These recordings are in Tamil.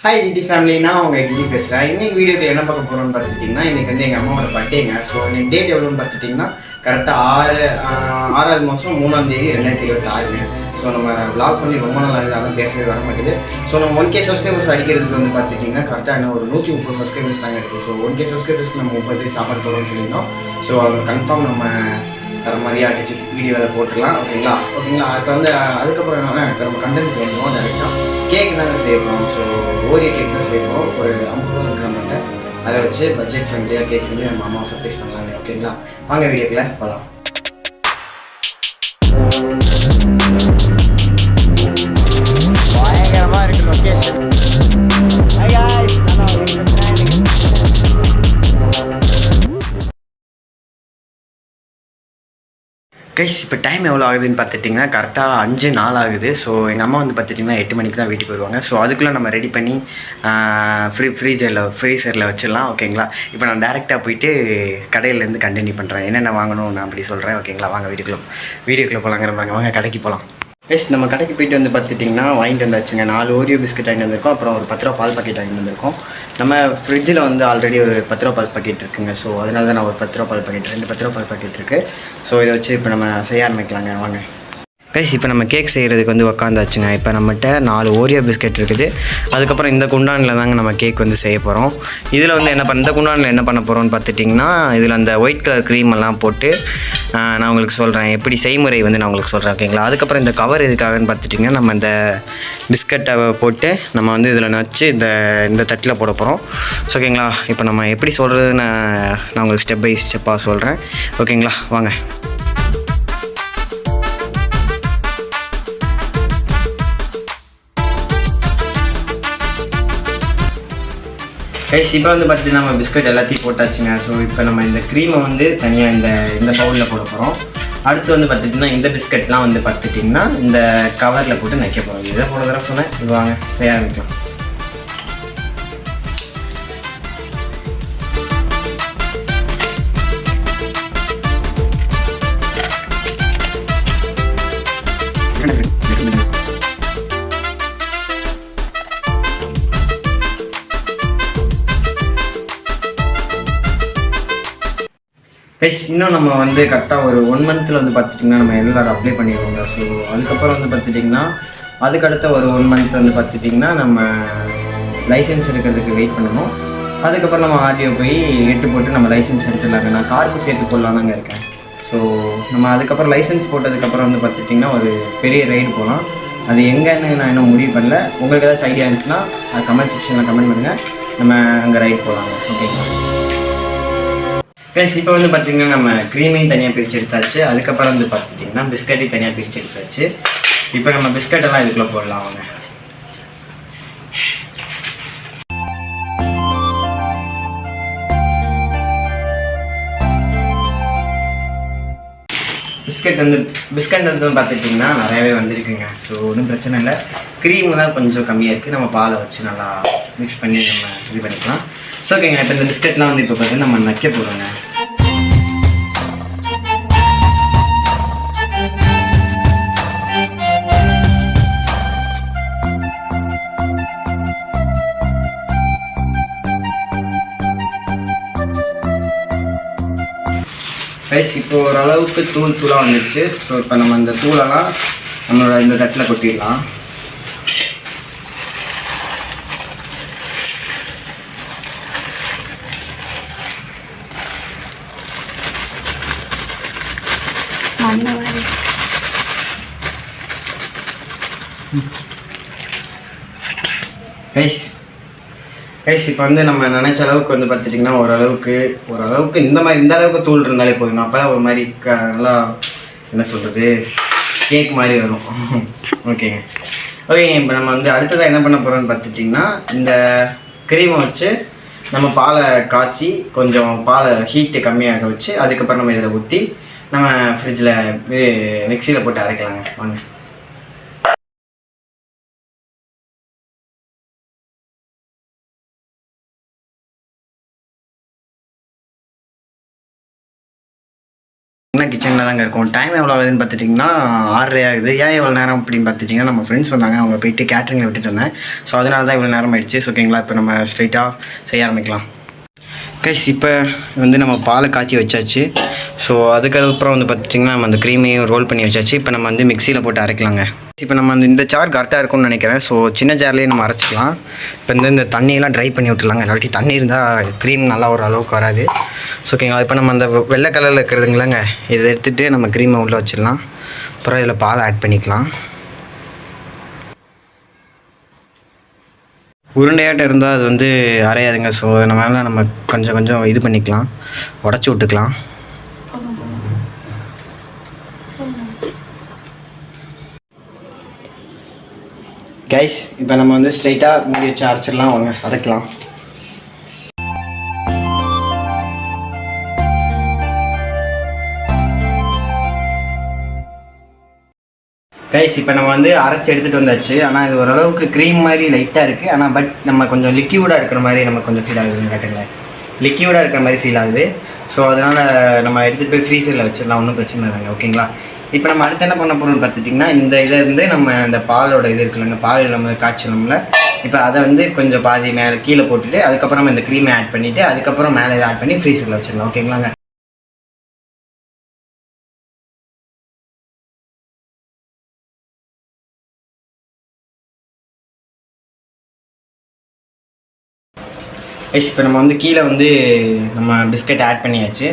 ஹாய் ஜிடி ஃபேமிலி, நான் உங்கள் கிளி பேசுகிறேன். இன்னைக்கு வீடியோக்கு என்ன பார்க்க போகிறோம்னு பார்த்துட்டிங்கன்னா, இன்றைக்கி வந்து எங்கள் அம்மாவோட பர்த்டேங்க. ஸோ இன்னைக்கு டேட் எவ்வளோன்னு பார்த்துட்டிங்கன்னா கரெக்டாக 6வது மாதம் 3ஆம் தேதி 2026ங்க. ஸோ நம்ம விளாக் பண்ணி ரொம்ப நாள் ஆகுது, அதான் பேசவே வர மாட்டேது. ஸோ நம்ம 1K சப்ஸ்கிரைபர்ஸ் அடிக்கிறதுக்கு வந்து பார்த்துட்டிங்கன்னா கரெக்டாக என்ன ஒரு 130 சப்ஸ்கிரைபர்ஸ் தாங்க இருக்குது. ஸோ 1K சப்ஸ்கிரைபர்ஸ்க்கு நம்ம 30 சாப்பாடு போகிறோம்னு சொல்லியிருந்தோம். ஸோ அது கன்ஃபார்ம் நம்ம தர மாதிரியே அடிச்சு வீடியோவில் போட்டுடலாம். ஓகேங்களா. இப்போ வந்து அதுக்கப்புறம் என்னன்னா இப்போ நம்ம கண்டென்ட் பண்ணுவோம். டேரெக்டாக கேக் தாங்க செய்ய போகிறோம். ஸோ ஓரியோ கேக் தான் செய்ய போகிறோம். ஒரு 50 ரூபா இருக்கிற மாட்டேன், அதை வச்சு பட்ஜெட் ஃப்ரெண்ட்லியாக கேக் செஞ்சு நம்ம அம்மாவை சர்ப்ரைஸ் பண்ணலாங்க. ஓகேங்களா, வாங்க வீடியோக்குள்ள போகலாம். பயங்கரமாக இருக்குது லொக்கேஷன். கைஸ், இப்போ டைம் எவ்வளோ ஆகுதுன்னு பார்த்துட்டிங்கன்னா கரெக்டாக 5:04 ஆகுது. ஸோ எங்கள் அம்மா வந்து பார்த்துட்டிங்கன்னா 8 மணிக்கு தான் வீட்டுக்கு வருவாங்க. ஸோ அதுக்குள்ளே நம்ம ரெடி பண்ணி ஃப்ரீசரில் வச்சிடலாம். ஓகேங்களா. இப்போ நான் டேரெக்டாக போயிட்டு கடையிலேருந்து கண்டினியூ பண்ணுறேன். என்னென்ன வாங்கணும் நான் அப்படி சொல்கிறேன். ஓகேங்களா, வாங்க வீடியோக்குள்ளே போகலாங்கிறப்பாங்க. வாங்க கடைக்கு போகலாம். கைஸ், நம்ம கடைக்கு போயிட்டு வந்து பார்த்துட்டிங்கன்னா வாங்கிட்டு வந்தாச்சுங்க. 4 ஓரியோ பிஸ்கட் வாங்கிட்டு வந்திருக்கோம். அப்புறம் ஒரு 10 ரூபா பால் பாக்கெட் வாங்கிட்டு வந்திருக்கோம். நம்ம ஃப்ரிட்ஜில் வந்து ஆல்ரெடி ஒரு 10 ரூபா பால் பாக்கெட் இருக்குங்க. ஸோ அதனால தான் நான் ஒரு 10 ரூபா பால் பாக்கெட் 2 10 ரூபா பால் பாக்கெட் இருக்குது. ஸோ இதை வச்சு இப்போ நம்ம செய்ய ஆரம்பிக்கலாங்க. வாங்க கைஸ், இப்போ நம்ம கேக் செய்கிறதுக்கு வந்து உக்காந்தாச்சுங்க. இப்போ நம்மகிட்ட 4 ஓரியோ பிஸ்கெட் இருக்குது. அதுக்கப்புறம் இந்த குண்டானில் தாங்க நம்ம கேக் வந்து செய்ய போகிறோம். இதில் வந்து இந்த குண்டானில் என்ன பண்ண போகிறோம்னு பார்த்துட்டிங்கன்னா, இதில் அந்த ஒயிட் கலர் க்ரீம் எல்லாம் போட்டு நான் உங்களுக்கு சொல்கிறேன், எப்படி செய்முறை வந்து நான் உங்களுக்கு சொல்கிறேன். ஓகேங்களா. அதுக்கப்புறம் இந்த கவர் எதுக்காகன்னு பார்த்துட்டிங்கன்னா, நம்ம இந்த பிஸ்கட்டை போட்டு நம்ம வந்து இதில் நச்சு இந்த தட்டில் போட போகிறோம். ஸோ ஓகேங்களா, இப்போ நம்ம எப்படி சொல்கிறதுன்னு நான் உங்களுக்கு ஸ்டெப் பை ஸ்டெப்பாக சொல்கிறேன். ஓகேங்களா, வாங்க. கைஸ், இப்போ வந்து பார்த்திங்கன்னா நம்ம பிஸ்கட் எல்லாத்தையும் போட்டாச்சுங்க. ஸோ இப்போ நம்ம இந்த க்ரீமை வந்து தனியாக இந்த பவுலில் போட போகிறோம். அடுத்து வந்து பார்த்துட்டிங்கன்னா இந்த பிஸ்கட்லாம் வந்து பார்த்துட்டிங்கன்னா இந்த கவரில் போட்டு நைக்க போகிறோம். இதை போன தடவை சொன்னேன். இது வாங்க செய்ய ஆரம்பிக்கலாம். கைஸ், இன்னும் நம்ம வந்து கரெக்டாக ஒரு 1 மந்த்தில் வந்து பார்த்துட்டிங்கன்னா நம்ம எல்லோரும் அப்ளை பண்ணிடுவோங்க. ஸோ அதுக்கப்புறம் வந்து பார்த்துட்டிங்கன்னா அதுக்கடுத்த ஒரு 1 மந்த் வந்து பார்த்துட்டிங்கன்னா நம்ம லைசன்ஸ் எடுக்கிறதுக்கு வெயிட் பண்ணணும். அதுக்கப்புறம் நம்ம ஆர்டிஓ போய் எட்டு போட்டு நம்ம லைசன்ஸ் எடுத்துடலாங்க. நான் கார்டுக்கு சேர்த்து போடலாம் தாங்க இருக்கேன். ஸோ நம்ம அதுக்கப்புறம் லைசன்ஸ் போட்டதுக்கப்புறம் வந்து பார்த்துட்டிங்கன்னா ஒரு பெரிய ரைடு போகலாம். அது எங்கேன்னு நான் இன்னும் முடிவு பண்ணல. உங்களுக்கு ஏதாச்சும் ஐடியா இருந்துச்சுன்னா கமெண்ட் செக்ஷனில் கமெண்ட் பண்ணுங்கள். நம்ம அங்கே ரைடு போகலாங்க. ஓகேங்களா. கைஸ், இப்போ வந்து பார்த்திங்கன்னா நம்ம க்ரீமையும் தனியாக பிரித்து எடுத்தாச்சு. அதுக்கப்புறம் வந்து பார்த்துட்டிங்கன்னா பிஸ்கட்டையும் தனியாக பிரித்து எடுத்தாச்சு. இப்போ நம்ம பிஸ்கட்டெல்லாம் இதுக்குள்ளே போடலாம். அவங்க பிஸ்கட் வந்து பார்த்துட்டிங்கன்னா நிறையாவே வந்திருக்குங்க. ஸோ ஒன்றும் பிரச்சனை இல்லை. க்ரீமு தான் கொஞ்சம் கம்மியாக இருக்குது. நம்ம பாலை வச்சு நல்லா மிக்ஸ் பண்ணி நம்ம இது பண்ணிக்கலாம். ஸோ ஓகேங்க. இப்போ இந்த பிஸ்கட்லாம் வந்து இப்போ பார்த்திங்கன்னா நம்ம நக்க போகிறோங்க. கைஸ், இப்போ ஓரளவுக்கு தூளாக வந்துடுச்சு. ஸோ இப்போ நம்ம இந்த தூளெல்லாம் நம்மளோட இந்த தட்டில் கொட்டிடலாம். கைஸ், இப்போ வந்து நம்ம நினச்ச அளவுக்கு வந்து பார்த்துட்டிங்கன்னா ஓரளவுக்கு இந்த அளவுக்கு தூள் இருந்தாலே போதும். அப்போ தான் ஒரு மாதிரி நல்லா என்ன சொல்கிறது, கேக் மாதிரி வரும். ஓகேங்க. இப்போ நம்ம வந்து அடுத்ததாக என்ன பண்ண போகிறோம்னு பார்த்துட்டிங்கன்னா இந்த க்ரீமை வச்சு நம்ம பாலை காய்ச்சி கொஞ்சம் பாலை ஹீட்டு கம்மியாக வச்சு அதுக்கப்புறம் நம்ம இதில் ஊற்றி நம்ம ஃப்ரிட்ஜில் மிக்சியில் போட்டு அரைக்கலாங்க. வாங்க. கிச்சனில் தாங்க இருக்கும். டைம் எவ்வளோ ஆகுதுன்னு பார்த்துட்டிங்கன்னா 6:30 ஆகுது. ஏன் எவ்வளோ நேரம் அப்படின்னு பார்த்துட்டிங்கன்னா நம்ம ஃப்ரெண்ட்ஸ் வந்தாங்க, அவங்க போயிட்டு கேட்ரிங்கில் விட்டுட்டு வந்தேன். ஸோ அதனால தான் இவ்வளோ நேரம் ஆயிடுச்சு. ஸோ ஓகேங்களா, இப்போ நம்ம ஸ்ட்ரைட்டாக செய்ய ஆரம்பிக்கலாம். கைஸ் இப்போ வந்து நம்ம பாலை காய்ச்சி வச்சாச்சு. ஸோ அதுக்கப்புறம் வந்து பார்த்திங்கன்னா நம்ம அந்த க்ரீமையும் ரோல் பண்ணி வச்சாச்சு. இப்போ நம்ம வந்து மிக்சியில் போட்டு அரைக்கலாங்க. இப்போ நம்ம இந்த ஜார் கரெக்டாக இருக்கும்னு நினைக்கிறேன். ஸோ சின்ன ஜார்லேயே நம்ம அரைச்சிக்கலாம். இப்போ இந்த தண்ணியெல்லாம் ட்ரை பண்ணி விட்டுலாங்க. இல்லாட்டி தண்ணி இருந்தால் க்ரீம் நல்லா ஒரு அளவுக்கு வராது. ஸோ ஓகேங்களா, இப்போ நம்ம அந்த வெள்ளை கலரில் இருக்கிறதுங்களாங்க, இதை எடுத்துகிட்டு நம்ம க்ரீமை உள்ளே வச்சிடலாம். அப்புறம் இதில் பால் ஆட் பண்ணிக்கலாம். உருண்டையாட்டம் இருந்தால் அது வந்து அரையாதுங்க. ஸோ அதனால நம்ம கொஞ்சம் கொஞ்சம் இது பண்ணிக்கலாம், உடச்சி விட்டுக்கலாம். கைஸ் இப்போ நம்ம வந்து ஸ்ட்ரைட்டாக மூடி வச்சு அரைச்சிடலாம். வாங்க வதக்கலாம். கைஸ் இப்போ நம்ம வந்து அரைச்சி எடுத்துகிட்டு வந்தாச்சு. ஆனால் இது ஓரளவுக்கு க்ரீம் மாதிரி லைட்டாக இருக்குது. ஆனால் பட் நம்ம கொஞ்சம் லிக்யூடாக இருக்கிற மாதிரி நமக்கு கொஞ்சம் ஃபீல் ஆகுதுன்னு கேட்டுங்களேன். லிக்யூடாக இருக்கிற மாதிரி ஃபீல் ஆகுது. ஸோ அதனால் நம்ம எடுத்துகிட்டு போய் ஃப்ரீசரில் வச்சிடலாம், ஒன்றும் பிரச்சனை இல்லைங்க. ஓகேங்களா, இப்போ நம்ம அடுத்து என்ன பண்ண போகிறோம்னு பார்த்துட்டிங்கன்னா, இந்த இதை இருந்து நம்ம இந்த பாலோட இது இருக்குல்லங்க, பால் நம்ம காய்ச்சணும்ல, இப்போ அதை வந்து கொஞ்சம் பாதி மேலே கீழே போட்டுட்டு அதுக்கப்புறம் நம்ம இந்த க்ரீமை ஆட் பண்ணிவிட்டு அதுக்கப்புறம் மேலே இதை ஆட் பண்ணி ஃப்ரீசரில் வச்சிடலாம். ஓகேங்களாங்க. இப்போ நம்ம வந்து கீழே வந்து நம்ம பிஸ்கட் ஆட் பண்ணியாச்சு.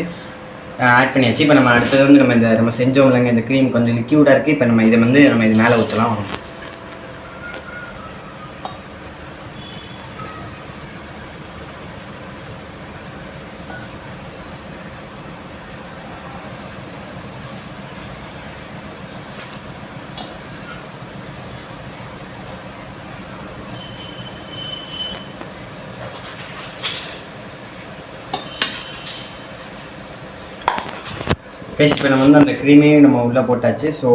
இப்போ நம்ம அடுத்தது வந்து நம்ம செஞ்சோம் இல்லைங்க, இந்த க்ரீம் கொஞ்சம் லிக்யூடாக இருக்குது. இப்போ நம்ம இதை வந்து நம்ம இது மேலே ஊற்றலாம். இப்போ நம்ம வந்து அந்த க்ரீமையும் நம்ம உள்ளே போட்டாச்சு. ஸோ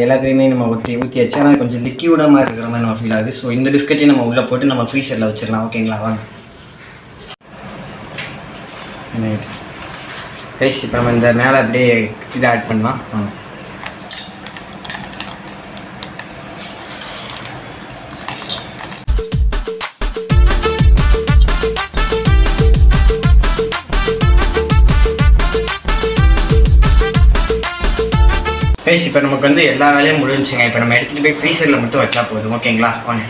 எல்லா க்ரீமையும் நம்ம ஊற்றியாச்சு. ஆனால் கொஞ்சம் லிக்யூடாக மாதிரி இருக்கிற மாதிரி நம்ம ஃபீல் ஆகுது. ஸோ இந்த பிஸ்கட்டையும் நம்ம உள்ளே போட்டு நம்ம ஃப்ரீசரில் வச்சிடலாம். ஓகேங்களா, வாங்க. இப்போ நம்ம இந்த மேலே அப்படியே இதை ஆட் பண்ணலாம். வாங்க. இப்போ நமக்கு வந்து எல்லா வேலையும் முடிஞ்சுங்க. இப்போ நம்ம எடுத்துகிட்டு போய் ஃப்ரீசரில் மட்டும் வச்சா போதும். ஓகேங்களா, வாங்க.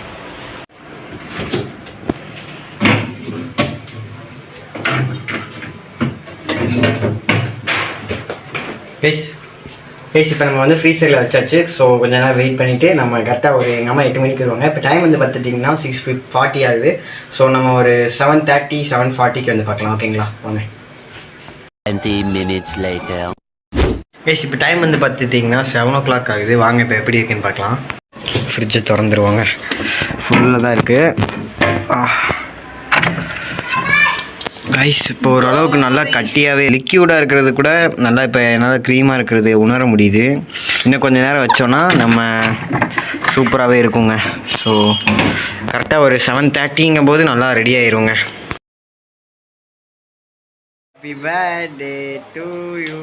இப்போ நம்ம வந்து ஃப்ரீசரில் வச்சாச்சு. ஸோ கொஞ்ச நேரம் வெயிட் பண்ணிவிட்டு நம்ம கரெக்டாக ஒரு எங்கள் அம்மா 8 மணிக்கு வருவாங்க. இப்போ டைம் வந்து பார்த்துட்டிங்கன்னா 6:40 ஆகுது. ஸோ நம்ம ஒரு 7:30 7:40க்கு வந்து பார்க்கலாம். ஓகேங்களா, வாங்க. 20 minutes later. இப்போ டைம் வந்து பார்த்துட்டிங்கன்னா 7 o'clock ஆகுது. வாங்க இப்போ எப்படி இருக்குன்னு பார்க்கலாம். ஃப்ரிட்ஜை திறந்துருவாங்க, ஃபுல்லாக தான் இருக்குது. கைஸ் இப்போ ஓரளவுக்கு நல்லா கட்டியாகவே லிக்யூடாக இருக்கிறது கூட நல்லா இப்போ என்னால் க்ரீமாக இருக்கிறது உணர முடியுது. இன்னும் கொஞ்சம் நேரம் வச்சோன்னா நம்ம சூப்பராகவே இருக்குங்க. ஸோ கரெக்டாக ஒரு 7:30ங்கும் போது நல்லா ரெடி ஆயிருங்க. Happy birthday to you.